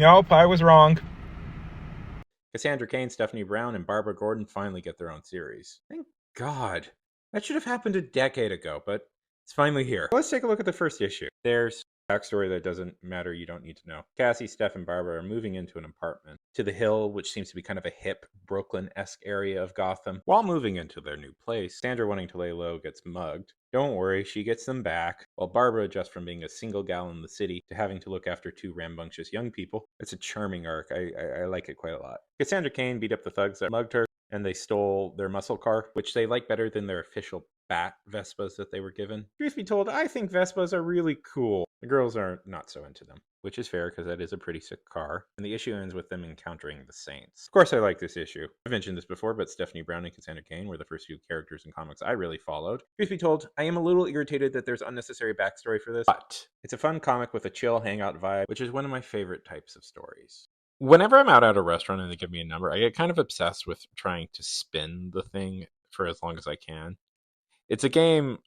Nope, I was wrong. Cassandra Cain, Stephanie Brown, and Barbara Gordon finally get their own series. Thank God. That should have happened a decade ago, but it's finally here. Let's take a look at the first issue. There's backstory that doesn't matter, you don't need to know. Cassie, Steph, and Barbara are moving into an apartment to the Hill, which seems to be kind of a hip, Brooklyn-esque area of Gotham. While moving into their new place, Sandra, wanting to lay low, gets mugged. Don't worry, she gets them back, while Barbara adjusts from being a single gal in the city to having to look after two rambunctious young people. It's a charming arc. I like it quite a lot. Cassandra Cain beat up the thugs that mugged her, and they stole their muscle car, which they like better than their official bat Vespas that they were given. Truth be told, I think Vespas are really cool. The girls are not so into them, which is fair because that is a pretty sick car. And the issue ends with them encountering the Saints. Of course, I like this issue. I've mentioned this before, but Stephanie Brown and Cassandra Cain were the first few characters in comics I really followed. Truth be told, I am a little irritated that there's unnecessary backstory for this, but it's a fun comic with a chill hangout vibe, which is one of my favorite types of stories. Whenever I'm out at a restaurant and they give me a number, I get kind of obsessed with trying to spin the thing for as long as I can. It's a game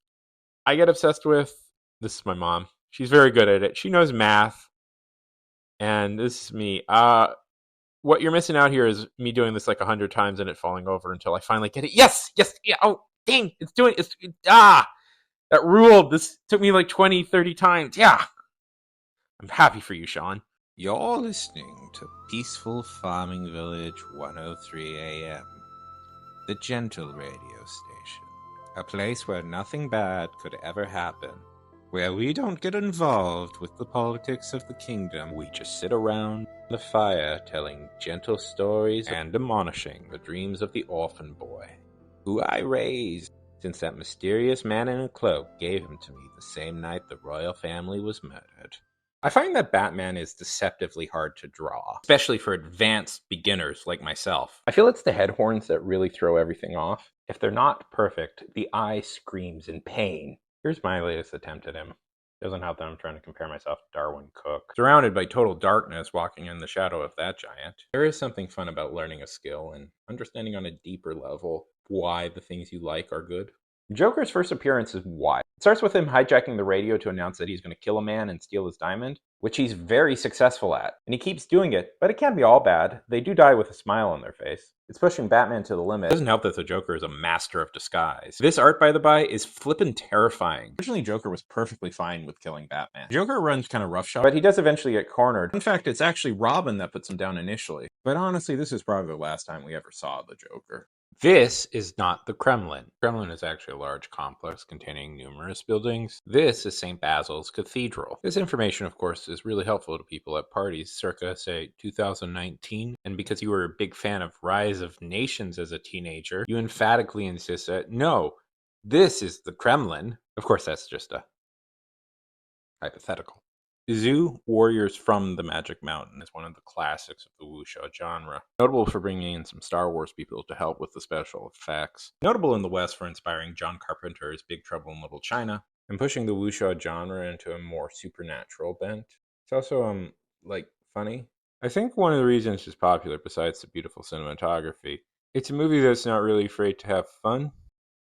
I get obsessed with. This is my mom. She's very good at it. She knows math. And this is me. What you're missing out here is me doing this like 100 times and it falling over until I finally get it. Yes! Yes! Yeah! Oh, dang! That ruled. This took me like 20, 30 times. Yeah! I'm happy for you, Sean. You're listening to Peaceful Farming Village 103 AM, the gentle radio station, a place where nothing bad could ever happen, where we don't get involved with the politics of the kingdom. We just sit around the fire telling gentle stories and admonishing the dreams of the orphan boy, who I raised since that mysterious man in a cloak gave him to me the same night the royal family was murdered. I find that Batman is deceptively hard to draw, especially for advanced beginners like myself. I feel it's the head horns that really throw everything off. If they're not perfect, the eye screams in pain. Here's my latest attempt at him. Doesn't help that I'm trying to compare myself to Darwin Cook. Surrounded by total darkness, walking in the shadow of that giant. There is something fun about learning a skill and understanding on a deeper level why the things you like are good. Joker's first appearance is wild. It starts with him hijacking the radio to announce that he's going to kill a man and steal his diamond, which he's very successful at. And he keeps doing it, but it can't be all bad. They do die with a smile on their face. It's pushing Batman to the limit. It doesn't help that the Joker is a master of disguise. This art, by the by, is flippin' terrifying. Originally, Joker was perfectly fine with killing Batman. Joker runs kind of roughshod, but he does eventually get cornered. In fact, it's actually Robin that puts him down initially. But honestly, this is probably the last time we ever saw the Joker. This is not the Kremlin. The Kremlin is actually a large complex containing numerous buildings. This is St. Basil's Cathedral. This information, of course, is really helpful to people at parties circa, say, 2019. And because you were a big fan of Rise of Nations as a teenager, you emphatically insist that, no, this is the Kremlin. Of course, that's just a hypothetical. Zoo Warriors from the Magic Mountain is one of the classics of the wuxia genre, notable for bringing in some Star Wars people to help with the special effects, notable in the West for inspiring John Carpenter's Big Trouble in Little China, and pushing the wuxia genre into a more supernatural bent. It's also, funny. I think one of the reasons it's popular, besides the beautiful cinematography, it's a movie that's not really afraid to have fun.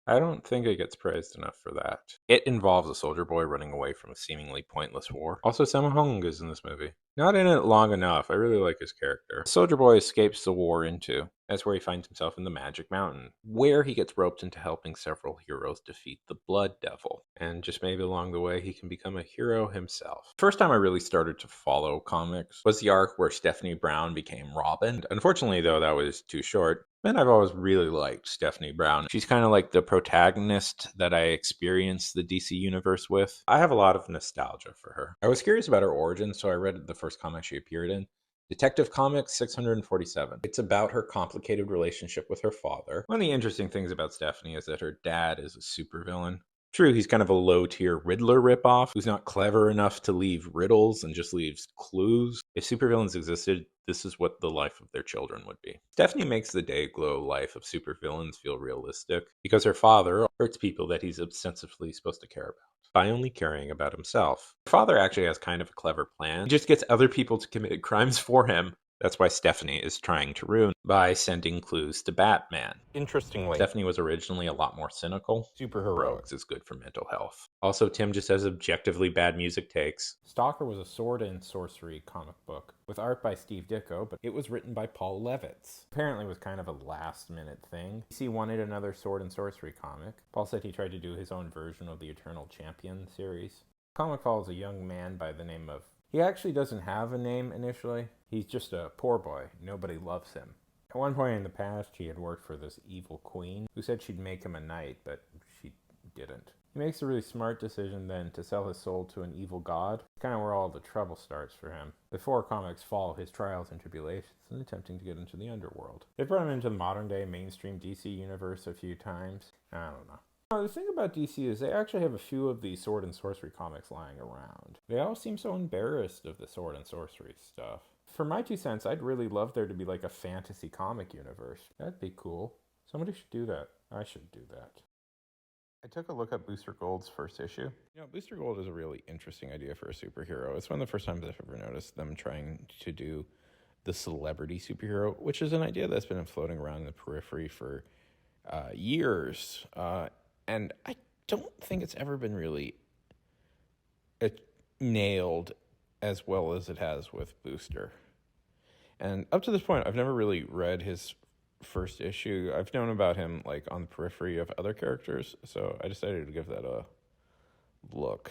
I don't think it gets praised enough for that. It involves a soldier boy running away from a seemingly pointless war. Also, Sammo Hung is in this movie. Not in it long enough. I really like his character. The soldier boy escapes the war into. That's where he finds himself in the Magic Mountain, where he gets roped into helping several heroes defeat the Blood Devil. And just maybe along the way, he can become a hero himself. First time I really started to follow comics was the arc where Stephanie Brown became Robin. Unfortunately, though, that was too short. And I've always really liked Stephanie Brown. She's kind of like the protagonist that I experienced the DC universe with. I have a lot of nostalgia for her. I was curious about her origin, so I read the first comic she appeared in. Detective Comics 647. It's about her complicated relationship with her father. One of the interesting things about Stephanie is that her dad is a supervillain. True, he's kind of a low-tier Riddler ripoff who's not clever enough to leave riddles and just leaves clues. If supervillains existed, this is what the life of their children would be. Stephanie makes the day-glow life of supervillains feel realistic because her father hurts people that he's ostensibly supposed to care about by only caring about himself. Her father actually has kind of a clever plan. He just gets other people to commit crimes for him That's why Stephanie is trying to ruin by sending clues to Batman. Interestingly, Stephanie was originally a lot more cynical. superheroic. Rogues is good for mental health. Also, Tim just has objectively bad music takes. Stalker was a sword and sorcery comic book with art by Steve Ditko, but it was written by Paul Levitz. Apparently it was kind of a last-minute thing. DC wanted another sword and sorcery comic. Paul said he tried to do his own version of the Eternal Champion series. The comic follows a young man by the name of... He actually doesn't have a name initially. He's just a poor boy. Nobody loves him. At one point in the past, he had worked for this evil queen who said she'd make him a knight, but she didn't. He makes a really smart decision then to sell his soul to an evil god. Kind of where all the trouble starts for him. The four comics follow his trials and tribulations in attempting to get into the underworld. They brought him into the modern day mainstream DC universe a few times. I don't know. The thing about DC is they actually have a few of these sword and sorcery comics lying around. They all seem so embarrassed of the sword and sorcery stuff. For my 2 cents, I'd really love there to be like a fantasy comic universe. That'd be cool. Somebody should do that. I should do that. I took a look at Booster Gold's first issue. Booster Gold is a really interesting idea for a superhero. It's one of the first times I've ever noticed them trying to do the celebrity superhero, which is an idea that's been floating around in the periphery for years. And I don't think it's ever been really nailed as well as it has with Booster. And up to this point, I've never really read his first issue. I've known about him like on the periphery of other characters, so I decided to give that a look.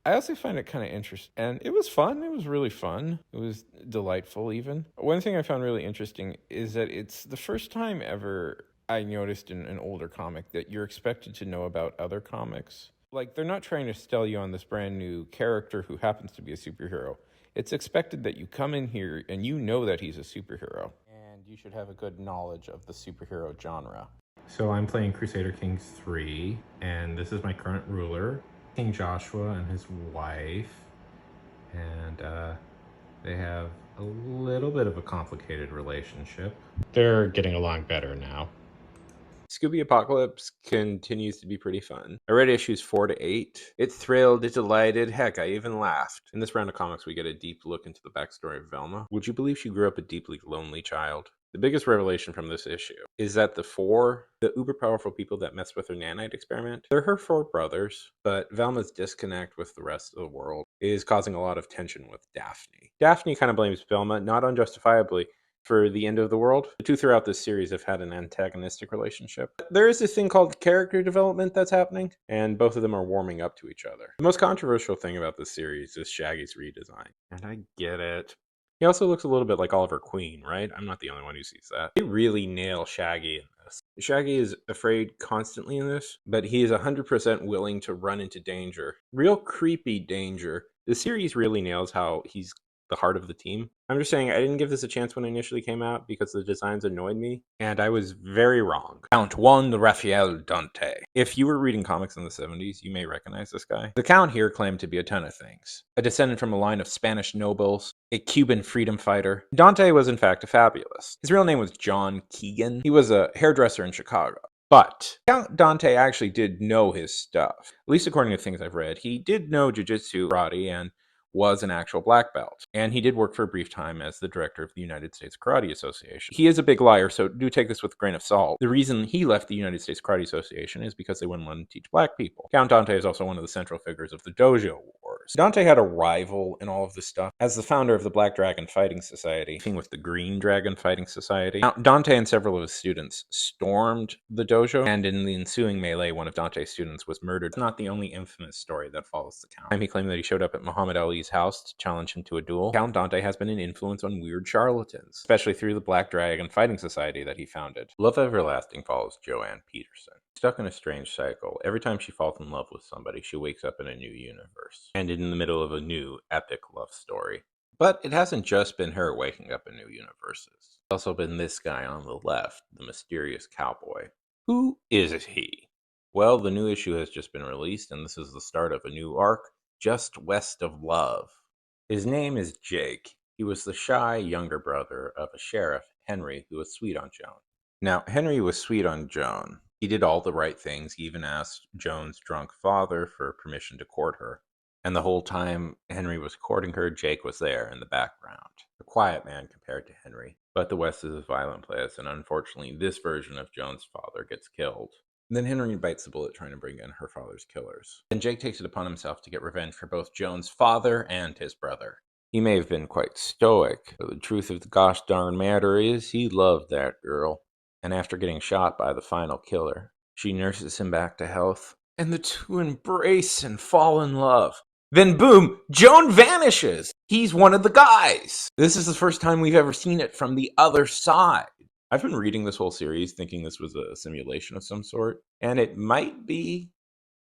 I also find it kind of interesting, and it was fun. It was really fun. It was delightful even. One thing I found really interesting is that it's the first time ever I noticed in an older comic that you're expected to know about other comics. Like, they're not trying to sell you on this brand new character who happens to be a superhero. It's expected that you come in here and you know that he's a superhero. And you should have a good knowledge of the superhero genre. So I'm playing Crusader Kings 3, and this is my current ruler, King Joshua and his wife. And they have a little bit of a complicated relationship. They're getting along better now. Scooby Apocalypse continues to be pretty fun. I read issues 4 to 8. It thrilled, it delighted, heck, I even laughed. In this round of comics, we get a deep look into the backstory of Velma. Would you believe she grew up a deeply lonely child? The biggest revelation from this issue is that the uber powerful people that messed with her nanite experiment, they're her 4 brothers, but Velma's disconnect with the rest of the world is causing a lot of tension with Daphne. Daphne kind of blames Velma, not unjustifiably, for the end of the world. The two throughout this series have had an antagonistic relationship. There is this thing called character development that's happening, and both of them are warming up to each other. The most controversial thing about this series is Shaggy's redesign, and I get it. He also looks a little bit like Oliver Queen, right? I'm not the only one who sees that. They really nail Shaggy in this. Shaggy is afraid constantly in this, but he is 100% willing to run into danger. Real creepy danger. The series really nails how he's the heart of the team. I'm just saying, I didn't give this a chance when it initially came out because the designs annoyed me, and I was very wrong. Count Juan Rafael Dante. If you were reading comics in the 70s, you may recognize this guy. The Count here claimed to be a ton of things. A descendant from a line of Spanish nobles, a Cuban freedom fighter. Dante was in fact a fabulist. His real name was John Keegan. He was a hairdresser in Chicago. But Count Dante actually did know his stuff. At least according to things I've read, he did know jiu-jitsu, karate, and was an actual black belt. And he did work for a brief time as the director of the United States Karate Association. He is a big liar, so do take this with a grain of salt. The reason he left the United States Karate Association is because they wouldn't want to teach black people. Count Dante is also one of the central figures of the Dojo Wars. Dante had a rival in all of this stuff. As the founder of the Black Dragon Fighting Society, with the Green Dragon Fighting Society, now, Dante and several of his students stormed the dojo, and in the ensuing melee, one of Dante's students was murdered. It's not the only infamous story that follows the Count. He claimed that he showed up at Muhammad Ali's house to challenge him to a duel. Count Dante has been an influence on weird charlatans, especially through the Black Dragon Fighting Society that he founded. Love Everlasting follows Joanne Peterson. Stuck in a strange cycle. Every time she falls in love with somebody, she wakes up in a new universe, and in the middle of a new epic love story. But it hasn't just been her waking up in new universes. It's also been this guy on the left, the mysterious cowboy. Who is he? Well, the new issue has just been released, and this is the start of a new arc, just west of love. His name is Jake. He was the shy younger brother of a sheriff, Henry, who was sweet on Joan. Now, Henry was sweet on Joan. He did all the right things. He even asked Joan's drunk father for permission to court her. And the whole time Henry was courting her, Jake was there in the background. A quiet man compared to Henry. But the West is a violent place, and unfortunately, this version of Joan's father gets killed. And then Henry bites the bullet trying to bring in her father's killers. And Jake takes it upon himself to get revenge for both Joan's father and his brother. He may have been quite stoic, but the truth of the gosh darn matter is he loved that girl. And after getting shot by the final killer, she nurses him back to health, and the two embrace and fall in love. Then boom, Joan vanishes. He's one of the guys. This is the first time we've ever seen it from the other side. I've been reading this whole series thinking this was a simulation of some sort, and it might be,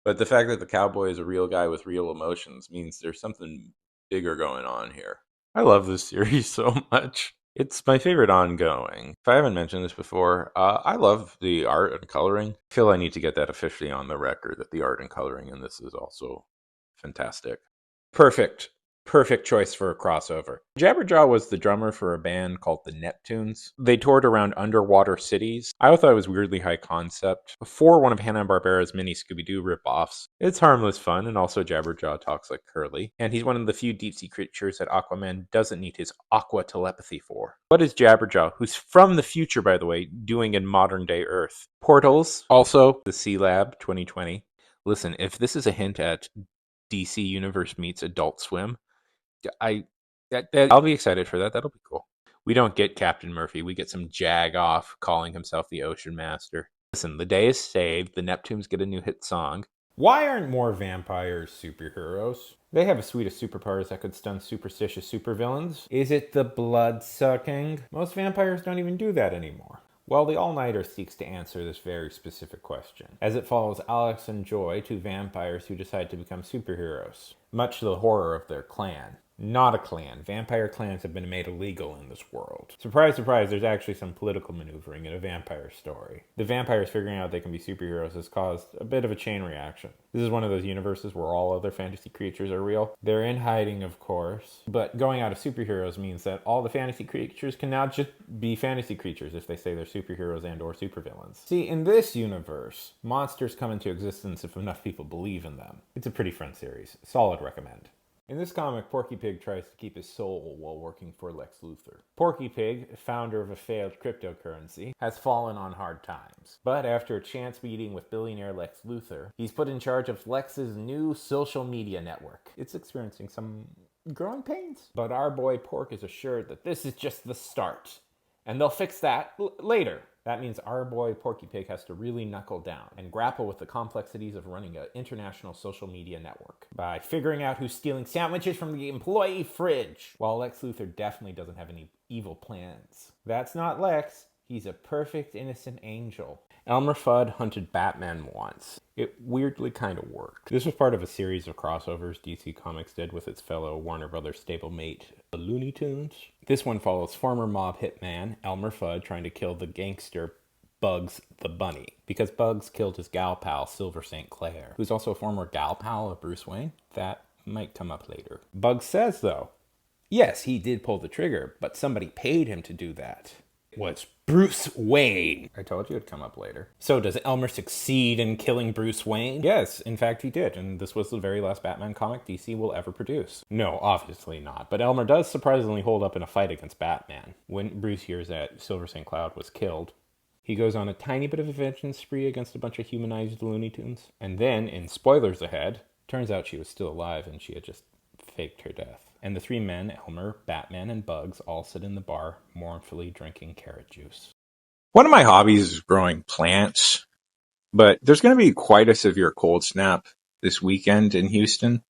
but the fact that the cowboy is a real guy with real emotions means there's something bigger going on here. I love this series so much. It's my favorite ongoing. If I haven't mentioned this before, I love the art and coloring. I feel I need to get that officially on the record that the art and coloring in this is also fantastic. Perfect. Perfect choice for a crossover. Jabberjaw was the drummer for a band called the Neptunes. They toured around underwater cities. I thought it was weirdly high concept. For one of Hanna-Barbera's mini Scooby-Doo ripoffs. It's harmless fun, and also Jabberjaw talks like Curly. And he's one of the few deep-sea creatures that Aquaman doesn't need his aqua telepathy for. What is Jabberjaw, who's from the future, by the way, doing in modern-day Earth? Portals, also the Sea Lab 2020. Listen, if this is a hint at DC Universe meets Adult Swim, I'll be excited for that. That'll be cool. We don't get Captain Murphy. We get some jag-off calling himself the Ocean Master. Listen, the day is saved. The Neptunes get a new hit song. Why aren't more vampires superheroes? They have a suite of superpowers that could stun superstitious supervillains. Is it the blood sucking? Most vampires don't even do that anymore. Well, the All-Nighter seeks to answer this very specific question, as it follows Alex and Joy, two vampires who decide to become superheroes, much to the horror of their clan. Not a clan. Vampire clans have been made illegal in this world. Surprise, surprise, there's actually some political maneuvering in a vampire story. The vampires figuring out they can be superheroes has caused a bit of a chain reaction. This is one of those universes where all other fantasy creatures are real. They're in hiding, of course, but going out of superheroes means that all the fantasy creatures can now just be fantasy creatures if they say they're superheroes and or supervillains. See, in this universe, monsters come into existence if enough people believe in them. It's a pretty fun series. Solid recommend. In this comic, Porky Pig tries to keep his soul while working for Lex Luthor. Porky Pig, founder of a failed cryptocurrency, has fallen on hard times. But after a chance meeting with billionaire Lex Luthor, he's put in charge of Lex's new social media network. It's experiencing some growing pains. But our boy Pork is assured that this is just the start. And they'll fix that later. That means our boy Porky Pig has to really knuckle down and grapple with the complexities of running an international social media network by figuring out who's stealing sandwiches from the employee fridge, while Lex Luthor definitely doesn't have any evil plans. That's not Lex. He's a perfect, innocent angel. Elmer Fudd hunted Batman once. It weirdly kind of worked. This was part of a series of crossovers DC Comics did with its fellow Warner Brothers stablemate, the Looney Tunes. This one follows former mob hitman Elmer Fudd trying to kill the gangster Bugs the Bunny, because Bugs killed his gal pal Silver St. Clair, who's also a former gal pal of Bruce Wayne. That might come up later. Bugs says, though, yes, he did pull the trigger, but somebody paid him to do that. It was Bruce Wayne. I told you it'd come up later. So does Elmer succeed in killing Bruce Wayne? Yes, in fact he did, and this was the very last Batman comic DC will ever produce. No, obviously not, but Elmer does surprisingly hold up in a fight against Batman. When Bruce hears that Silver St. Cloud was killed, he goes on a tiny bit of a vengeance spree against a bunch of humanized Looney Tunes. And then, in spoilers ahead, turns out she was still alive and she had just faked her death. And the three men, Elmer, Batman, and Bugs, all sit in the bar, mournfully drinking carrot juice. One of my hobbies is growing plants, but there's going to be quite a severe cold snap this weekend in Houston.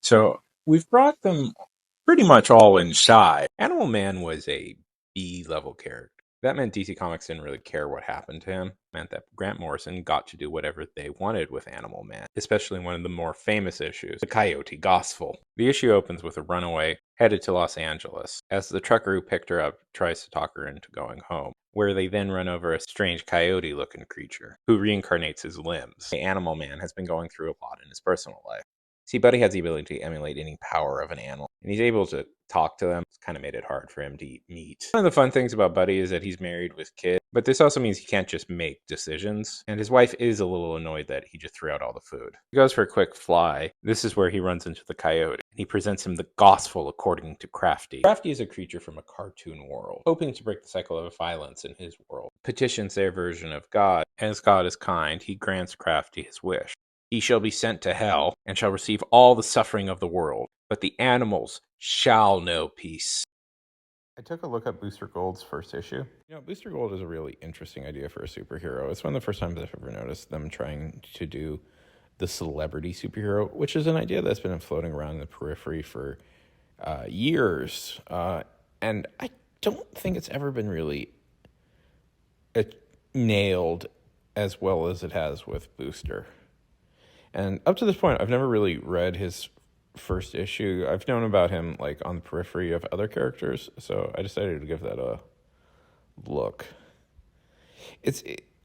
So we've brought them pretty much all inside. Animal Man was a B-level character. That meant DC Comics didn't really care what happened to him. It meant that Grant Morrison got to do whatever they wanted with Animal Man, especially one of the more famous issues, the Coyote Gospel. The issue opens with a runaway headed to Los Angeles, as the trucker who picked her up tries to talk her into going home, where they then run over a strange coyote-looking creature, who reincarnates his limbs. The Animal Man has been going through a lot in his personal life. See, Buddy has the ability to emulate any power of an animal, and he's able to talk to them. It's kind of made it hard for him to eat meat. One of the fun things about Buddy is that he's married with kids, but this also means he can't just make decisions, and his wife is a little annoyed that he just threw out all the food. He goes for a quick fly. This is where he runs into the coyote. He presents him the gospel according to Crafty. Crafty is a creature from a cartoon world, hoping to break the cycle of violence in his world. Petitions their version of God. As God is kind, he grants Crafty his wish. He shall be sent to hell, and shall receive all the suffering of the world, but the animals shall know peace. I took a look at Booster Gold's first issue. Booster Gold is a really interesting idea for a superhero. It's one of the first times I've ever noticed them trying to do the celebrity superhero, which is an idea that's been floating around in the periphery for years. And I don't think it's ever been really nailed as well as it has with Booster. And up to this point, I've never really read his first issue. I've known about him like on the periphery of other characters, so I decided to give that a look.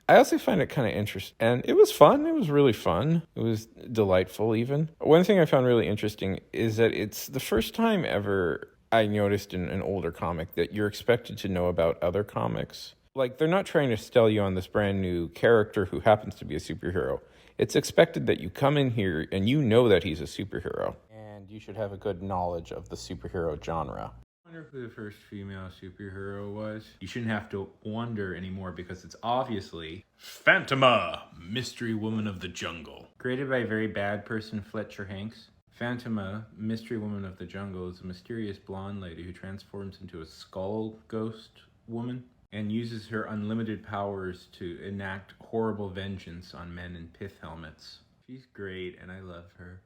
I also find it kind of interesting, and it was fun. It was really fun. It was delightful even. One thing I found really interesting is that it's the first time ever I noticed in an older comic that you're expected to know about other comics. Like, they're not trying to sell you on this brand new character who happens to be a superhero. It's expected that you come in here and you know that he's a superhero. And you should have a good knowledge of the superhero genre. I wonder who the first female superhero was. You shouldn't have to wonder anymore because it's obviously Phantoma, Mystery Woman of the Jungle. Created by a very bad person, Fletcher Hanks. Phantoma, Mystery Woman of the Jungle, is a mysterious blonde lady who transforms into a skull ghost woman and uses her unlimited powers to enact horrible vengeance on men in pith helmets. She's great, and I love her.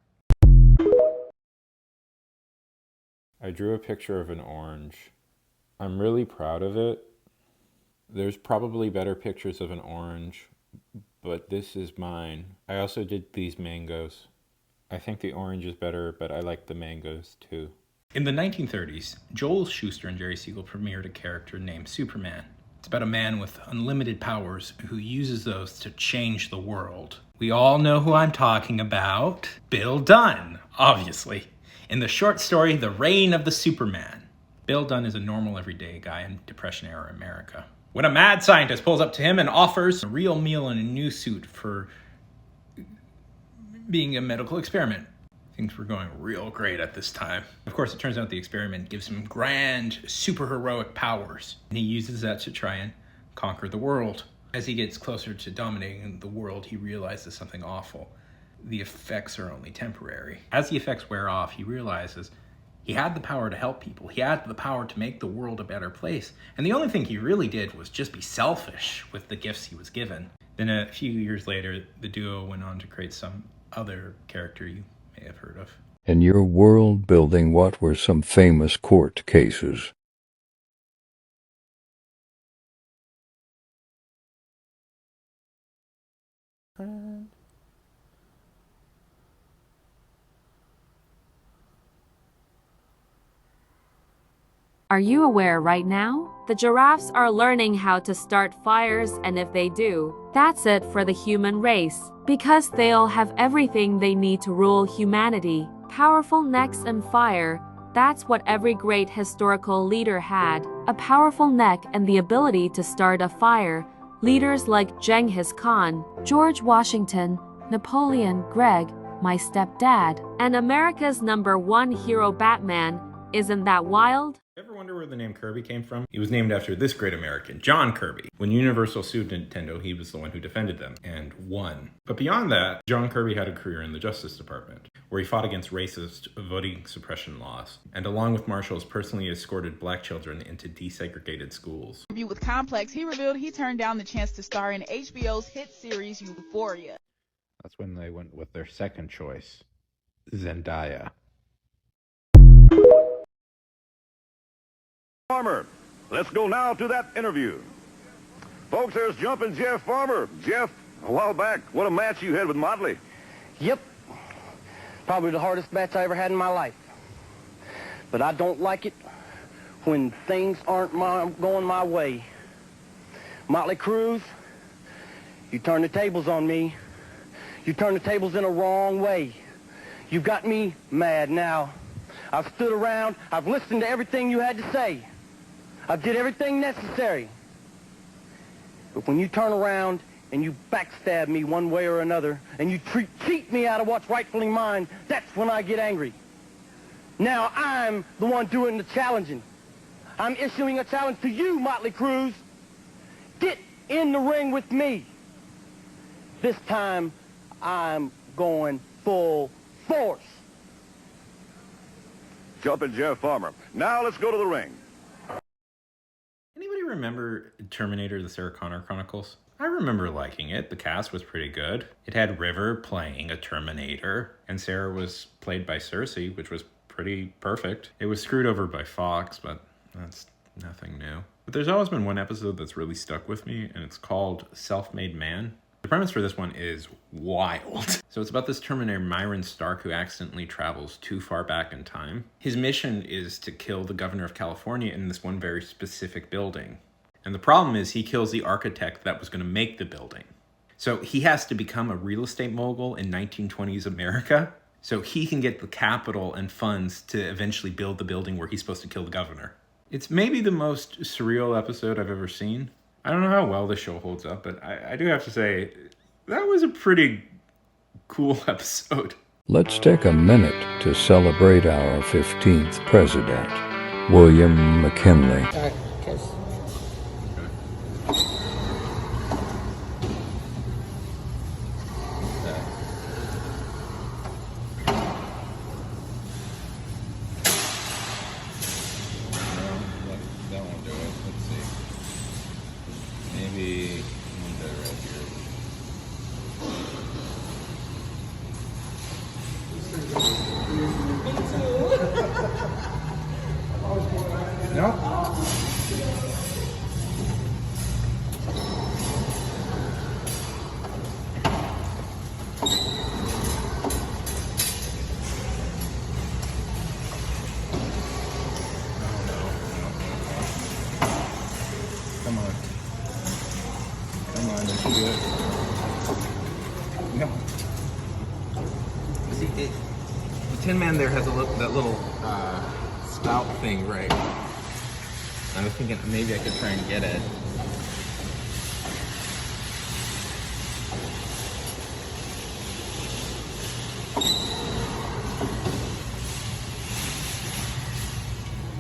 I drew a picture of an orange. I'm really proud of it. There's probably better pictures of an orange, but this is mine. I also did these mangoes. I think the orange is better, but I like the mangoes too. In the 1930s, Joel Shuster and Jerry Siegel premiered a character named Superman. It's about a man with unlimited powers who uses those to change the world. We all know who I'm talking about. Bill Dunn, obviously. In the short story, The Reign of the Superman. Bill Dunn is a normal everyday guy in Depression-era America. When a mad scientist pulls up to him and offers a real meal and a new suit for being a medical experiment. Things were going real great at this time. Of course, it turns out the experiment gives him grand, superheroic powers, and he uses that to try and conquer the world. As he gets closer to dominating the world, he realizes something awful. The effects are only temporary. As the effects wear off, he realizes he had the power to help people. He had the power to make the world a better place. And the only thing he really did was just be selfish with the gifts he was given. Then a few years later, the duo went on to create some other character you may have heard of. In your world building, what were some famous court cases? Are you aware right now? The giraffes are learning how to start fires, and if they do, that's it for the human race. Because they'll have everything they need to rule humanity. Powerful necks and fire. That's what every great historical leader had. A powerful neck and the ability to start a fire. Leaders like Genghis Khan, George Washington, Napoleon, Greg, my stepdad, and America's #1 hero Batman. Isn't that wild? Ever wonder where the name Kirby came from? He was named after this great American, John Kirby. When Universal sued Nintendo, he was the one who defended them and won. But beyond that, John Kirby had a career in the Justice Department, where he fought against racist voting suppression laws, and along with marshals, personally escorted black children into desegregated schools. In an interview with Complex, he revealed he turned down the chance to star in HBO's hit series Euphoria. That's when they went with their second choice, Zendaya. Farmer. Let's go now to that interview. Folks, there's Jumpin' Jeff Farmer. Jeff, a while back, what a match you had with Motley. Yep. Probably the hardest match I ever had in my life. But I don't like it when things aren't going my way. Motley Cruz, you turn the tables on me. You turn the tables in a wrong way. You got me mad now. I've stood around. I've listened to everything you had to say. I've did everything necessary. But when you turn around and you backstab me one way or another, and you cheat me out of what's rightfully mine, that's when I get angry. Now I'm the one doing the challenging. I'm issuing a challenge to you, Motley Crue. Get in the ring with me. This time, I'm going full force. Jumpin' Jeff Farmer. Now let's go to the ring. Anybody remember Terminator: The Sarah Connor Chronicles? I remember liking it. The cast was pretty good. It had River playing a Terminator, and Sarah was played by Cersei, which was pretty perfect. It was screwed over by Fox, but that's nothing new. But there's always been one episode that's really stuck with me, and it's called Self-Made Man. The premise for this one is wild. So it's about this Terminator, Myron Stark, who accidentally travels too far back in time. His mission is to kill the governor of California in this one very specific building. And the problem is he kills the architect that was going to make the building. So he has to become a real estate mogul in 1920s America so he can get the capital and funds to eventually build the building where he's supposed to kill the governor. It's maybe the most surreal episode I've ever seen. I don't know how well the show holds up, but I do have to say, that was a pretty cool episode. Let's take a minute to celebrate our 15th president, William McKinley. That won't do it. Let's see. Maybe right here. No. Come on. Come on, you can do it. No. See, the Tin Man there has that little spout thing, right? I was thinking maybe I could try and get it.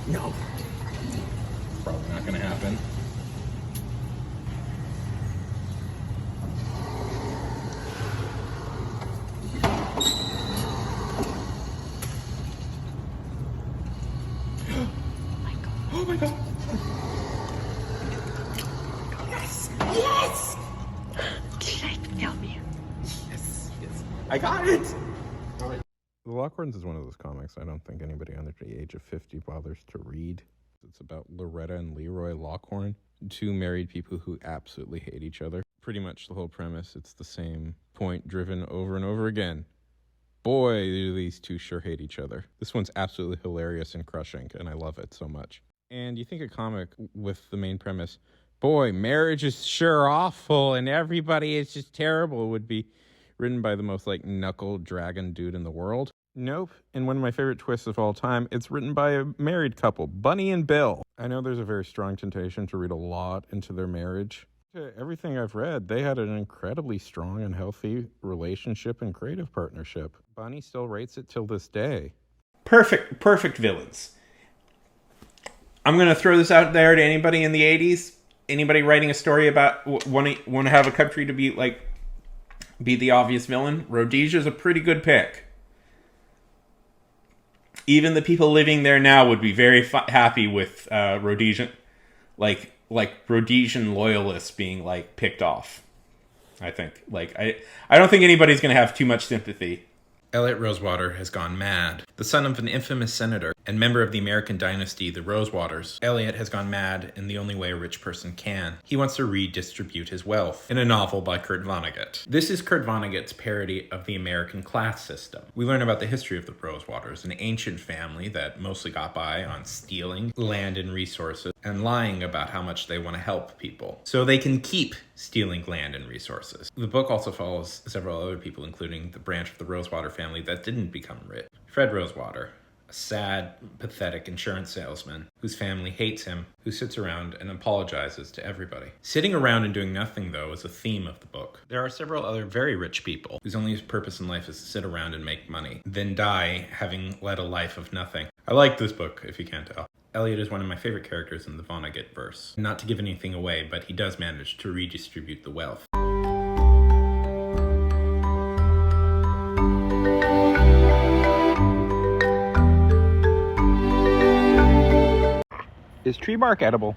No. Probably not gonna happen. Oh my god! Yes! Yes! Did I film you? Yes, yes. I got it! The Lockhorns is one of those comics I don't think anybody under the age of 50 bothers to read. It's about Loretta and Leroy Lockhorn, two married people who absolutely hate each other. Pretty much the whole premise, it's the same point driven over and over again. Boy, do these two sure hate each other. This one's absolutely hilarious and crushing, and I love it so much. And you think a comic with the main premise, boy, marriage is sure awful and everybody is just terrible, would be written by the most knuckle dragon dude in the world. Nope. And one of my favorite twists of all time, it's written by a married couple, Bunny and Bill. I know there's a very strong temptation to read a lot into their marriage. Everything I've read, they had an incredibly strong and healthy relationship and creative partnership. Bunny still rates it till this day. Perfect villains. I'm going to throw this out there to anybody in the 80s. Anybody writing a story about want to have a country to be the obvious villain. Rhodesia's a pretty good pick. Even the people living there now would be very happy with Rhodesian, like Rhodesian loyalists being picked off. I think I don't think anybody's going to have too much sympathy. Elliot Rosewater has gone mad. The son of an infamous senator and member of the American dynasty, the Rosewaters, Elliot has gone mad in the only way a rich person can. He wants to redistribute his wealth in a novel by Kurt Vonnegut. This is Kurt Vonnegut's parody of the American class system. We learn about the history of the Rosewaters, an ancient family that mostly got by on stealing land and resources and lying about how much they want to help people so they can keep stealing land and resources. The book also follows several other people, including the branch of the Rosewater family that didn't become rich. Fred Rosewater, a sad, pathetic insurance salesman whose family hates him, who sits around and apologizes to everybody. Sitting around and doing nothing, though, is a theme of the book. There are several other very rich people whose only purpose in life is to sit around and make money, then die having led a life of nothing. I like this book, if you can't tell. Elliot is one of my favorite characters in the Vonnegut verse. Not to give anything away, but he does manage to redistribute the wealth. Is tree bark edible?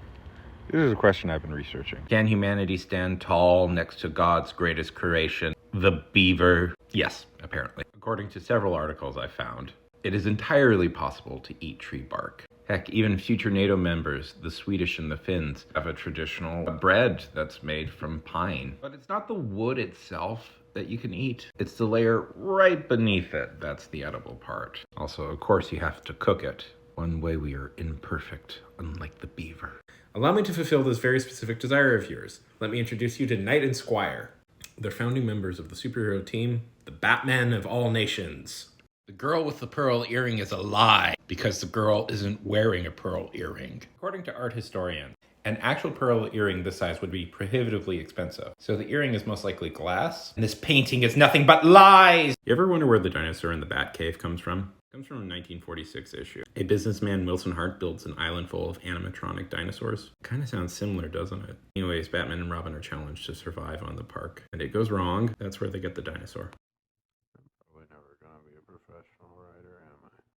This is a question I've been researching. Can humanity stand tall next to God's greatest creation, the beaver? Yes, apparently. According to several articles I found, it is entirely possible to eat tree bark. Heck, even future NATO members, the Swedish and the Finns, have a traditional bread that's made from pine. But it's not the wood itself that you can eat. It's the layer right beneath it that's the edible part. Also, of course, you have to cook it. One way we are imperfect, unlike the beaver. Allow me to fulfill this very specific desire of yours. Let me introduce you to Knight and Squire. They're founding members of the superhero team, the Batman of all nations. The girl with the pearl earring is a lie, because the girl isn't wearing a pearl earring. According to art historians, an actual pearl earring this size would be prohibitively expensive. So the earring is most likely glass, and this painting is nothing but lies! You ever wonder where the dinosaur in the Batcave comes from? It comes from a 1946 issue. A businessman, Wilson Hart, builds an island full of animatronic dinosaurs. Kind of sounds similar, doesn't it? Anyways, Batman and Robin are challenged to survive on the park. And it goes wrong. That's where they get the dinosaur.